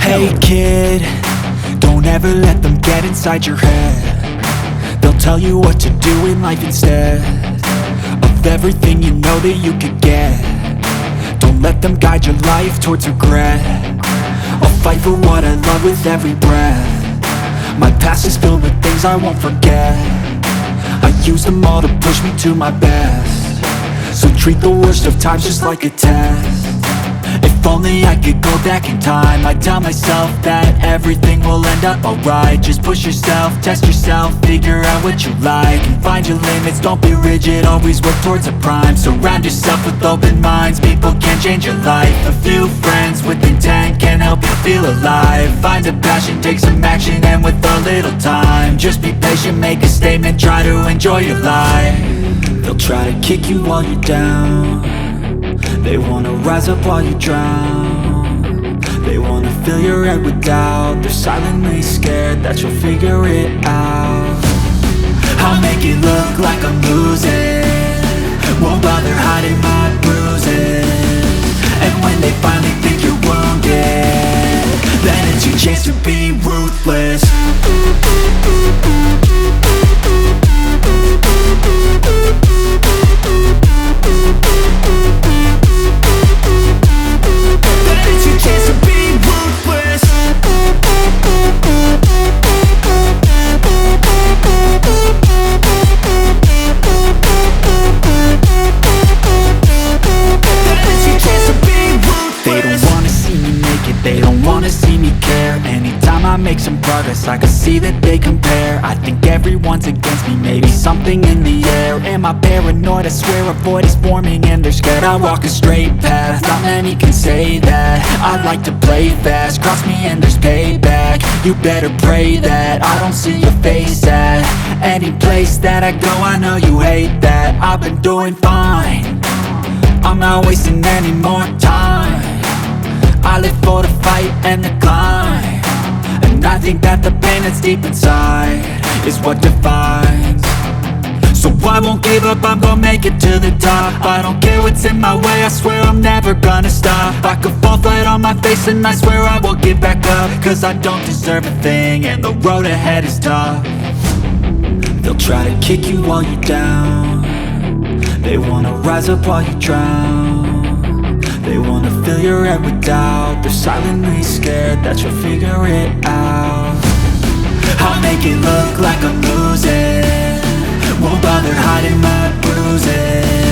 Hey kid, don't ever let them get inside your head. They'll tell you what to do in life instead of everything you know that you could get. Don't let them guide your life towards regret. I'll fight for what I love with every breath. My past is filled with things I won't forget. I use them all to push me to my best. So treat the worst of times just like a test. If only I could go back in time, I'd tell myself that everything will end up alright. Just push yourself, test yourself, figure out what you like, and find your limits, don't be rigid, always work towards a prime. Surround yourself with open minds, people can change your life. A few friends with intent can help you feel alive. Find a passion, take some action, and with a little time, just be patient, make a statement, try to enjoy your life. They'll try to kick you while you're down. They wanna rise up while you drown. They wanna fill your head with doubt. They're silently scared that you'll figure it out. I'll make it look like I'm losing, won't bother hiding my bruises. And when they finally think you're wounded, then it's your chance to be ruthless. They don't wanna see me care. Anytime I make some progress, I can see that they compare. I think everyone's against me, maybe something in the air. Am I paranoid? I swear a void is forming and they're scared I walk a straight path. Not many can say that. I like to play fast, cross me and there's payback. You better pray that I don't see your face at any place that I go. I know you hate that. I've been doing fine, I'm not wasting any more time. I live for the fight and the climb, and I think that the pain that's deep inside is what defines. So I won't give up, I'm gonna make it to the top. I don't care what's in my way, I swear I'm never gonna stop. I could fall flat on my face and I swear I will get back up, cause I don't deserve a thing and the road ahead is tough. They'll try to kick you while you're down. They wanna rise up while you drown. They wanna fill your head with doubt. They're silently scared that you'll figure it out. I'll make it look like I'm losing, won't bother hiding my bruises.